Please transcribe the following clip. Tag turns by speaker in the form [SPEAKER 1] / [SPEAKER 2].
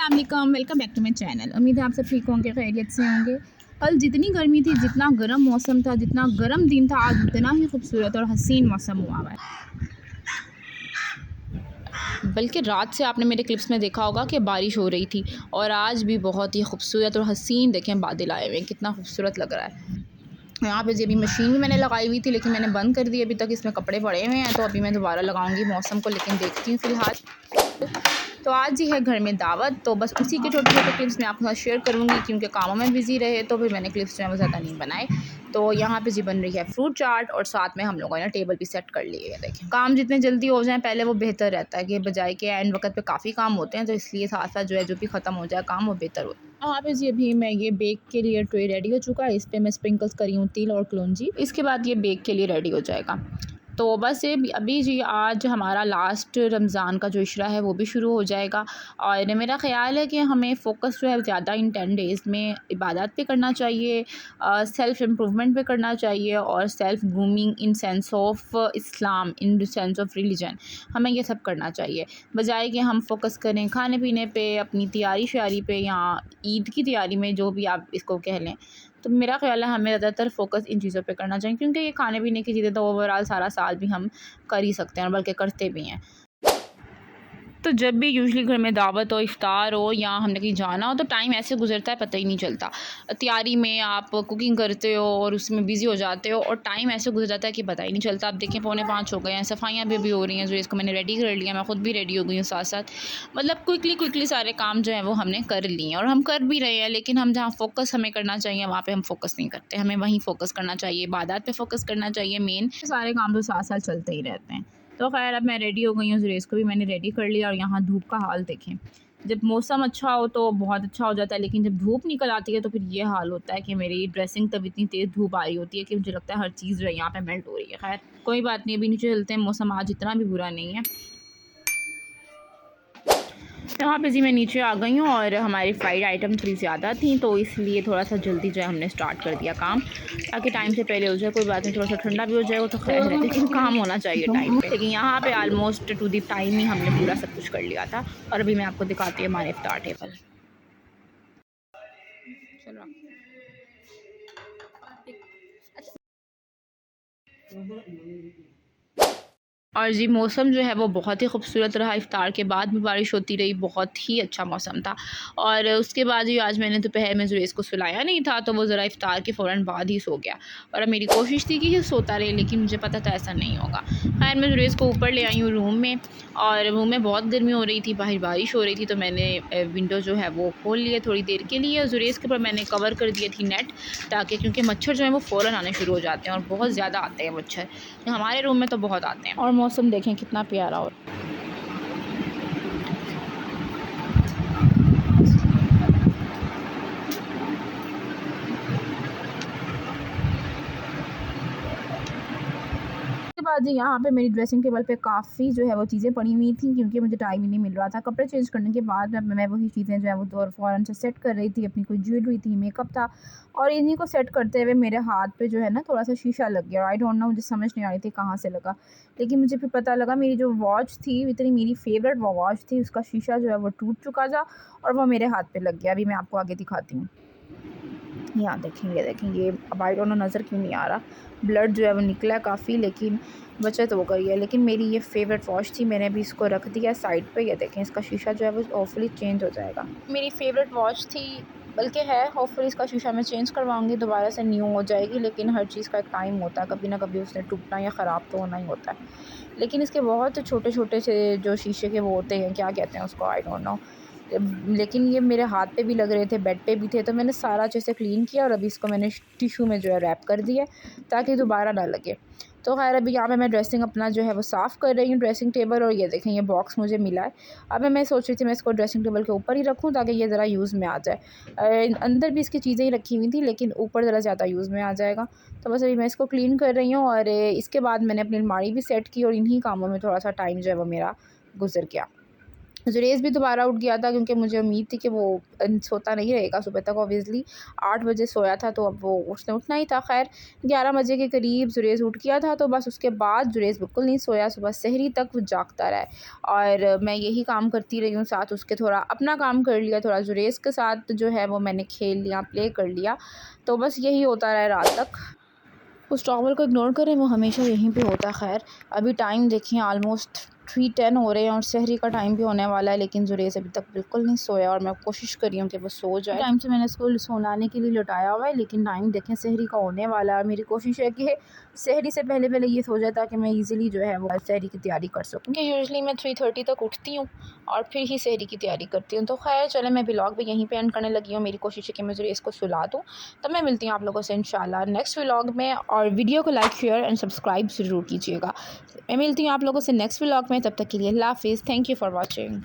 [SPEAKER 1] अस्सलाम वालेकुम, welcome back to my channel. उम्मीद है आप सब ठीक होंगे, खैरियत से होंगे। कल जितनी गर्मी थी, जितना गर्म मौसम था, जितना गर्म दिन था, आज उतना ही खूबसूरत और हसीन मौसम हुआ हुआ है। बल्कि रात से आपने मेरे क्लिप्स में देखा होगा कि बारिश हो रही थी और आज भी बहुत ही खूबसूरत और हसीन देखें बादल आए हुए हैं, कितना खूबसूरत लग रहा है। यहाँ पे जी अभी मशीन भी मैंने लगाई हुई थी लेकिन मैंने बंद कर दी, अभी तक इसमें कपड़े पड़े हुए हैं, तो अभी मैं दोबारा लगाऊंगी मौसम को, लेकिन देखती हूँ फ़िलहाल। तो आज ही है घर में दावत, तो बस उसी के छोटे-छोटे क्लिप्स मैं आपके साथ शेयर करूँगी, क्योंकि कामों में बिज़ी रहे तो फिर मैंने क्लिप्स जो है वो ज़्यादा नहीं बनाए। तो यहाँ पे जी बन रही है फ्रूट चाट और साथ में हम लोगों ने टेबल भी सेट कर ली है। देखिए, काम जितने जल्दी हो जाए पहले वो बेहतर रहता है, कि बजाय के एंड वक़्त पे काफ़ी काम होते हैं, तो इसलिए साथ-साथ जो है जो भी ख़त्म हो जाए काम वो बेहतर होता है। यहाँ पे जी अभी मैं ये बेक के लिए ट्रे रेडी हो चुका है, इस पे मैं स्प्रिंकल्स करी हूँ तिल और कलौंजी। इसके बाद ये बेक के लिए रेडी हो जाएगा। तो बस ये अभी जी आज हमारा लास्ट रमज़ान का जो इशरा है वो भी शुरू हो जाएगा, और मेरा ख़्याल है कि हमें फ़ोकस जो है ज़्यादा इन 10 डेज़ में इबादत पे करना चाहिए, सेल्फ़ इम्प्रूवमेंट पे करना चाहिए, और self grooming in sense of Islam, in sense of religion, हमें ये सब करना चाहिए, बजाय कि हम फ़ोकस करें खाने पीने पे, अपनी तैयारी श्यारी पे, या ईद की तैयारी में, जो भी आप इसको कह लें। तो मेरा ख़्याल है हमें ज़्यादातर फ़ोकस इन चीज़ों पे करना चाहिए, क्योंकि ये खाने पीने की चीज़ें तो ओवरऑल सारा साल भी हम कर ही सकते हैं, और बल्कि करते भी हैं। तो जब भी यूजुअली घर में दावत हो, इफ्तार हो, या हमने कहीं जाना हो, तो टाइम ऐसे गुजरता है पता ही नहीं चलता। तैयारी में आप कुकिंग करते हो और उसमें बिज़ी हो जाते हो, और टाइम ऐसे गुजर जाता है कि पता ही नहीं चलता। अब देखें 4:45 हो गए हैं, सफाइयाँ भी हो रही हैं, जो इसको मैंने रेडी कर लिया, मैं खुद भी रेडी हो गई हूँ साथ-साथ। मतलब क्विकली सारे काम जो हैं वो हमने कर लिए हैं, और हम कर भी रहे हैं, लेकिन हम जहाँ फ़ोकस हमें करना चाहिए वहाँ पे हम फ़ोकस नहीं करते। हमें वहीं फ़ोकस करना चाहिए, इबादत पे फ़ोकस करना चाहिए मेन। सारे काम तो साथ-साथ चलते ही रहते हैं। तो ख़ैर अब मैं रेडी हो गई हूँ, जुरेज़ को भी मैंने रेडी कर लिया, और यहाँ धूप का हाल देखें। जब मौसम अच्छा हो तो बहुत अच्छा हो जाता है, लेकिन जब धूप निकल आती है तो फिर ये हाल होता है कि मेरी ड्रेसिंग तब इतनी तेज़ धूप आ रही होती है कि मुझे लगता है हर चीज़ जो है यहाँ पे मेल्ट हो रही है। ख़ैर कोई बात नहीं, अभी नीचे चलते हैं, मौसम आज इतना भी बुरा नहीं है। यहाँ पे जी मैं नीचे आ गई हूँ, और हमारी फ्राइड आइटम थोड़ी ज़्यादा थी, तो इसलिए थोड़ा सा जल्दी जो है हमने स्टार्ट कर दिया काम, ताकि टाइम से पहले हो जाए। कोई बात नहीं, थोड़ा सा ठंडा भी हो जाएगा तो खैर है, लेकिन काम होना चाहिए टाइम पे। लेकिन यहाँ पे ऑलमोस्ट टू दी टाइम ही हमने पूरा सब कुछ कर लिया था, और अभी मैं आपको दिखाती हूँ हमारे इफ्तार टेबल। चलो और जी मौसम जो है वो बहुत ही खूबसूरत रहा, इफ़्तार के बाद भी बारिश होती रही, बहुत ही अच्छा मौसम था। और उसके बाद ही आज मैंने दोपहर में जुरेज़ को सुलाया नहीं था, तो वो ज़रा इफ़्तार के फ़ौरन बाद ही सो गया, और अब मेरी कोशिश थी कि ये सोता रहे, लेकिन मुझे पता था ऐसा नहीं होगा। खैर मैं जुरेज़ को ऊपर ले आई हूँ रूम में, और रूम में बहुत गर्मी हो रही थी, बाहर बारिश हो रही थी, तो मैंने विंडो जो है वो खोल लिया थोड़ी देर के लिए। जुरेज़ के ऊपर मैंने कवर कर दी थी नेट, ताकि, क्योंकि मच्छर जो है वो फ़ौरन आने शुरू हो जाते हैं, और बहुत ज़्यादा आते हैं मच्छर, हमारे रूम में तो बहुत आते हैं। और मौसम देखें कितना प्यारा हो। उसके बाद जी यहाँ पे मेरी ड्रेसिंग टेबल पे काफ़ी जो है वो चीज़ें पड़ी हुई थी, क्योंकि मुझे टाइम ही नहीं मिल रहा था। कपड़े चेंज करने के बाद अब मैं वही चीज़ें जो है वो फ़ौरन से सेट कर रही थी। अपनी कोई ज्वेलरी थी, मेकअप था, और इन्हीं को सेट करते हुए मेरे हाथ पे जो है ना थोड़ा सा शीशा लग गया, और आई डोंट नो, मुझे समझ नहीं आ रही थी कहाँ से लगा, लेकिन मुझे फिर पता लगा मेरी जो वॉच थी, इतनी मेरी फेवरेट वॉच थी, उसका शीशा जो है वो टूट चुका था, और वो मेरे हाथ पे लग गया। अभी मैं आपको आगे दिखाती हूँ। यहाँ देखें ये अब आई डोंट नो नज़र क्यों नहीं आ रहा, ब्लड जो है वो निकला है काफ़ी, लेकिन बचत हो गई है। लेकिन मेरी ये फेवरेट वॉच थी, मैंने अभी इसको रख दिया साइड पे। ये देखें इसका शीशा जो है वो होपफुली चेंज हो जाएगा। मेरी फेवरेट वॉच थी, बल्कि है, होपफुली इसका शीशा मैं चेंज करवाऊँगी, दोबारा से न्यू हो जाएगी, लेकिन हर चीज़ का एक टाइम होता है, कभी ना कभी उसने टूटना या ख़राब तो होना ही होता है। लेकिन इसके बहुत छोटे-छोटे से जो शीशे के वो होते हैं, क्या कहते हैं उसको, आई डोंट नो, लेकिन ये मेरे हाथ पे भी लग रहे थे, बेड पे भी थे, तो मैंने सारा अच्छे से क्लीन किया, और अभी इसको मैंने टिश्यू में जो है रैप कर दिया, ताकि दोबारा ना लगे। तो खैर अभी यहाँ पे मैं ड्रेसिंग अपना जो है वो साफ़ कर रही हूँ, ड्रेसिंग टेबल, और ये देखें ये बॉक्स मुझे मिला है। अब मैं सोच रही थी मैं इसको ड्रेसिंग टेबल के ऊपर ही रखूँ, ताकि ये ज़रा यूज़ में आ जाए। अंदर भी इसकी चीज़ें ही रखी हुई थी, लेकिन ऊपर ज़रा ज़्यादा यूज़ में आ जाएगा। तो बस अभी मैं इसको क्लीन कर रही हूँ, और इसके बाद मैंने अपनी अलमारी भी सेट की, और इन्हीं कामों में थोड़ा सा टाइम जो है वो मेरा गुजर गया। जुरेज़ भी दोबारा उठ गया था क्योंकि मुझे उम्मीद थी कि वो सोता नहीं रहेगा सुबह तक। ऑब्वियसली 8 बजे सोया था तो अब वो उसने उठना ही था। ख़ैर 11 बजे के करीब जुरेज़ उठ गया था, तो बस उसके बाद जुरेज़ बिल्कुल नहीं सोया, सुबह सहरी तक वो जागता रहा है और मैं यही काम करती रही हूँ। साथ उसके थोड़ा अपना काम कर लिया, थोड़ा जुरेज़ के साथ जो है वो मैंने खेल लिया, प्ले कर लिया, तो बस यही होता रहा रात तक। उस टॉवल को इग्नोर करें, वो हमेशा यहीं पे होता है। ख़ैर अभी टाइम देखिए ऑलमोस्ट 3:10 हो रहे हैं और सहरी का टाइम भी होने वाला है, लेकिन जुरेज़ अभी तक बिल्कुल नहीं सोया और मैं कोशिश कर रही हूँ कि वो सो जाए। टाइम से मैंने इसको सोलाने के लिए लौटाया हुआ है, लेकिन टाइम देखें सहरी का होने वाला है और मेरी कोशिश है कि सहरी से पहले पहले ये सो जाए ताकि मैं ईज़िली जो है वो सहरी की तैयारी कर सकूँ। क्योंकि यूजुअली मैं 3:30 तक उठती हूँ और फिर ही सहरी की तैयारी करती हूँ। तो ख़ैर चलें, मैं व्लॉग भी यहीं पे एंड करने लगी हूँ। मेरी कोशिश है कि मैं जुरेज़ को सुला दूँ। तब मैं मिलती हूँ आप लोगों से इंशाल्लाह नेक्स्ट व्लॉग में, और वीडियो को लाइक, शेयर एंड सब्सक्राइब ज़रूर कीजिएगा। मैं मिलती हूँ आप लोगों से नेक्स्ट व्लॉग में, तब तक के लिए अल्लाह हाफ़िज़। Thank you for watching.